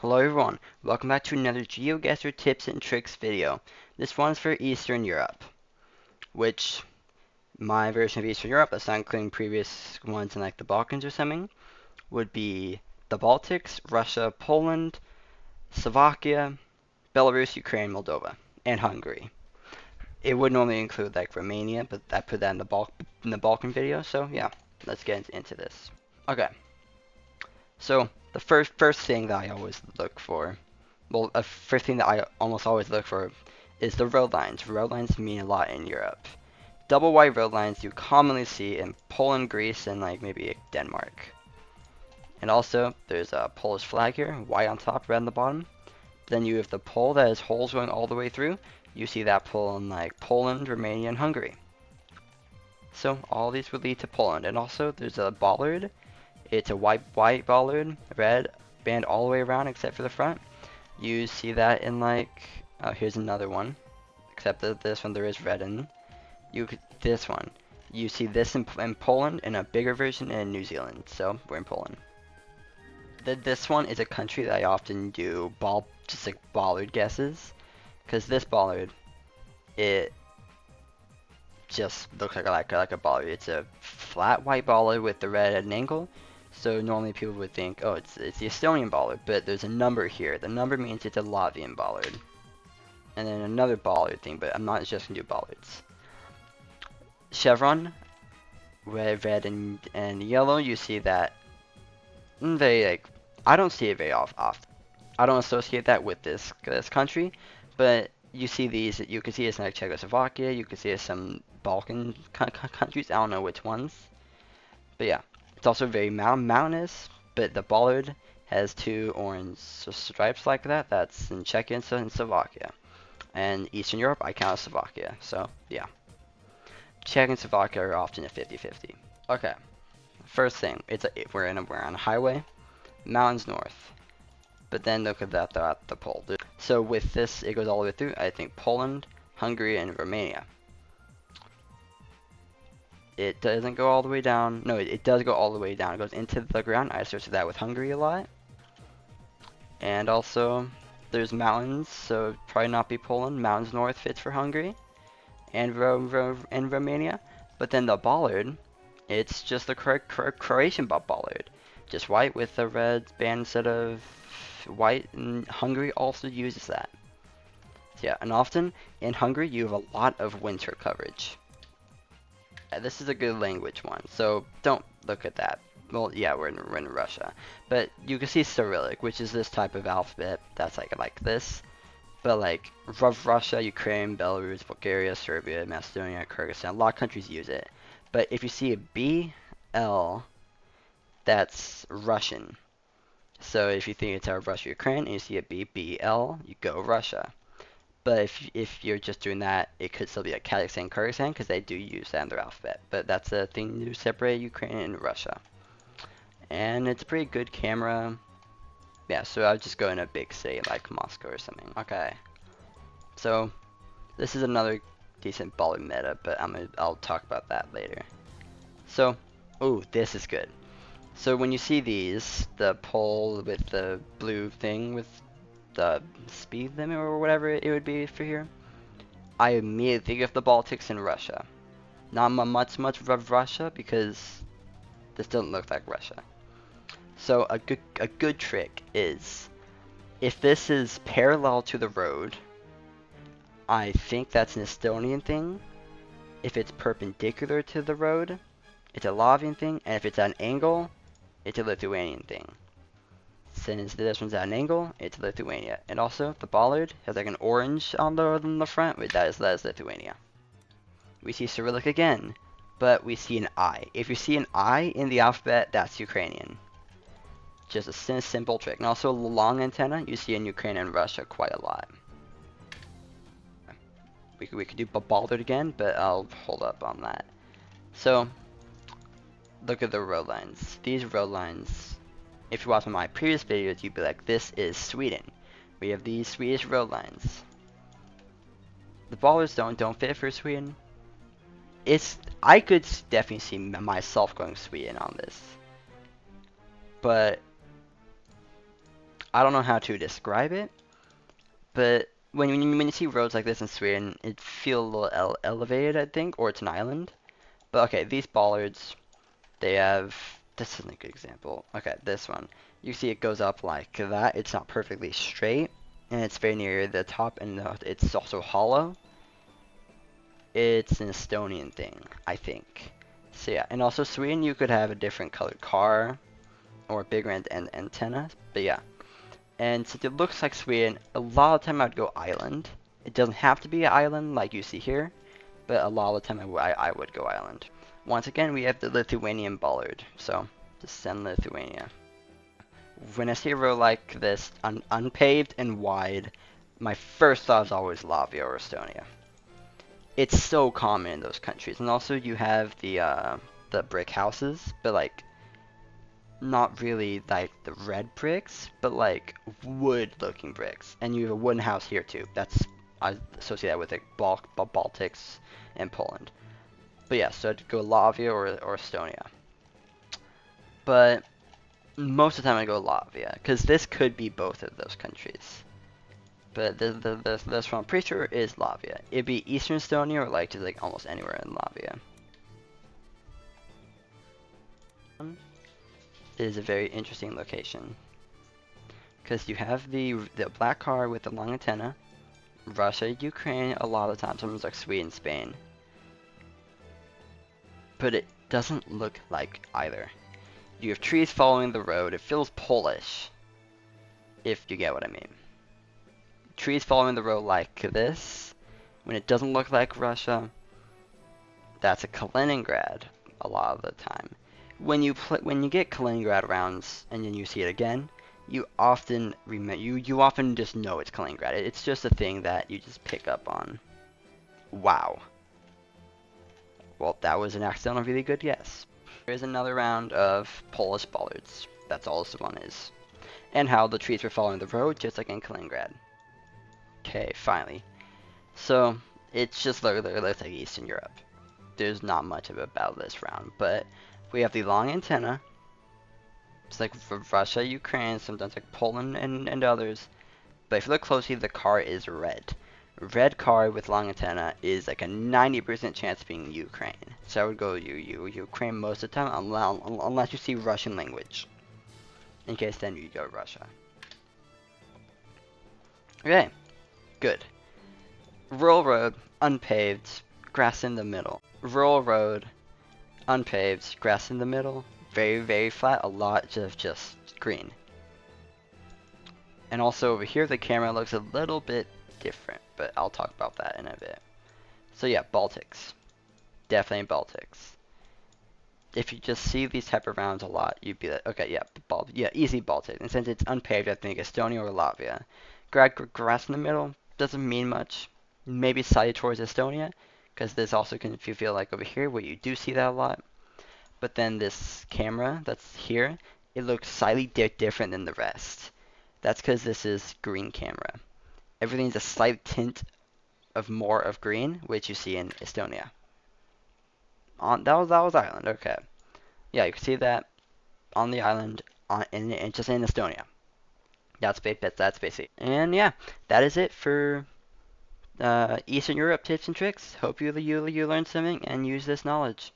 Hello everyone, welcome back to another Geoguessr tips and tricks video. This one's for Eastern Europe, which my version of Eastern Europe, that's not including previous ones in like the Balkans or something, would be the Baltics, Russia, Poland, Slovakia, Belarus, Ukraine, Moldova, and Hungary. It would normally include like Romania, but I put that in the Balkan video, so yeah, let's get into this. Okay, so the first thing that I always look for, well, a first thing that I almost always look for is the road lines. Road lines mean a lot in Europe. Double wide road lines you commonly see in Poland, Greece, and like maybe Denmark. And also, there's a Polish flag here, white on top, red on the bottom. Then you have the pole that has holes going all the way through. You see that pole in like Poland, Romania, and Hungary. So all these would lead to Poland. And also, there's a bollard. It's a white bollard, red band all the way around except for the front. You see that in like, oh, here's another one, except that this one there is red in. This one, you see this in Poland, and a bigger version in New Zealand. So we're in Poland. This one is a country that I often do just like bollard guesses, because this bollard, it just looks like a bollard. It's a flat white bollard with the red at an angle. So normally people would think, oh, it's the Estonian bollard, but there's a number here. The number means it's a Latvian bollard. And then another bollard thing, but I'm not just gonna do bollards. Chevron, red and yellow. You see that they like. I don't see it very often. I don't associate that with this country, but you see these. You can see this in like Czechoslovakia. You can see it in some Balkan countries. I don't know which ones, but yeah, it's also very mountainous. But the bollard has two orange stripes like that. That's in Czechia and Slovakia. And Eastern Europe, I count Slovakia. So, yeah. Czech and Slovakia are often a 50-50. Okay. First thing, we're on a highway, mountains north. But then look at that, the pole. So with this, it goes all the way through, I think Poland, Hungary, and Romania. It doesn't go all the way down. No, it does go all the way down. It goes into the ground. I associate that with Hungary a lot. And also, there's mountains, so probably not be Poland. Mountains north fits for Hungary and Romania. But then the bollard, it's just the Croatian bollard. Just white with a red band instead of white, and Hungary also uses that. So yeah, and often in Hungary you have a lot of winter coverage. This is a good language one, so don't look at that. Well, yeah, we're in Russia, but you can see Cyrillic, which is this type of alphabet that's like this. But like Russia, Ukraine, Belarus, Bulgaria, Serbia, Macedonia, Kyrgyzstan, a lot of countries use it. But if you see a B, L, that's Russian. So if you think it's out of Russia, Ukraine, and you see a B, B, L, you go Russia. But if you're just doing that, it could still be like Kazakhstan, Kyrgyzstan, because they do use that in their alphabet. But that's the thing to separate Ukraine and Russia. And it's a pretty good camera. Yeah, so I'll just go in a big city like Moscow or something. Okay. So this is another decent bollard meta, but I'll talk about that later. So, oh, this is good. So when you see these, the pole with the blue thing with the speed limit or whatever it would be for here, I immediately think of the Baltics and Russia. Not much of Russia because this doesn't look like Russia. So a good trick is if this is parallel to the road, I think that's an Estonian thing. If it's perpendicular to the road, it's a Latvian thing, and if it's at an angle, it's a Lithuanian thing. Since this one's at an angle, it's Lithuania. And also, the bollard has like an orange on the front, but that is Lithuania. We see Cyrillic again, but we see an I. If you see an I in the alphabet, that's Ukrainian. Just a simple trick. And also, long antenna, you see in Ukraine and Russia quite a lot. We could do bollard again, but I'll hold up on that. So, look at the road lines. These road lines, if you watch my previous videos, you'd be like, this is Sweden. We have these Swedish road lines. The bollards don't fit for Sweden. I could definitely see myself going Sweden on this. But I don't know how to describe it, but when you see roads like this in Sweden, it feels a little elevated, I think, or it's an island. But okay, these bollards, they have, this isn't a good example. Okay, this one. You see it goes up like that. It's not perfectly straight, and it's very near the top, and it's also hollow. It's an Estonian thing, I think. So yeah, and also Sweden, you could have a different colored car or a bigger antenna. But yeah, and since it looks like Sweden, a lot of the time I'd go island. It doesn't have to be an island like you see here, but a lot of the time I would go island. Once again, we have the Lithuanian bollard, so just send Lithuania. When I see a road like this, unpaved and wide, my first thought is always Latvia or Estonia. It's so common in those countries, and also you have the brick houses, but like not really like the red bricks, but like wood-looking bricks, and you have a wooden house here too. That's I associate that with like Baltics and Poland. But yeah, so I'd go Latvia or Estonia. But most of the time I go Latvia, because this could be both of those countries. But this one I'm pretty sure is Latvia. It'd be Eastern Estonia or like just like almost anywhere in Latvia. Is a very interesting location. Because you have the black car with the long antenna. Russia, Ukraine, a lot of times, sometimes like Sweden, Spain. But it doesn't look like either. You have trees following the road. It feels Polish, if you get what I mean. Trees following the road like this, when it doesn't look like Russia, that's a Kaliningrad a lot of the time. When you get Kaliningrad rounds and then you see it again, you often you often just know it's Kaliningrad. It's just a thing that you just pick up on. Wow. Well, that was an accidental really good guess. Here's another round of Polish bollards. That's all this one is. And how the trees were following the road, just like in Kaliningrad. Okay, finally. So, it's just literally looks like Eastern Europe. There's not much of about this round, but we have the long antenna. It's like for Russia, Ukraine, sometimes like Poland and others. But if you look closely, the car is red. Red car with long antenna is like a 90% chance of being Ukraine. So I would go Ukraine most of the time, unless you see Russian language. In case then you go Russia. Okay, good. Rural road, unpaved, grass in the middle. Rural road, unpaved, grass in the middle. Very, very flat, a lot of just green. And also over here, the camera looks a little bit different, but I'll talk about that in a bit. So yeah, Baltics. Definitely Baltics. If you just see these type of rounds a lot, you'd be like, okay, yeah, easy Baltic. And since it's unpaved, I think Estonia or Latvia. Grass in the middle doesn't mean much. Maybe slightly towards Estonia, because this also can if you feel like over here where you do see that a lot. But then this camera that's here, it looks slightly different than the rest. That's because this is green camera. Everything's a slight tint of more of green, which you see in Estonia. That was Ireland. Okay, yeah, you can see that on the island just in Estonia. That's basic. And yeah, that is it for Eastern Europe tips and tricks. Hope you learned something and use this knowledge.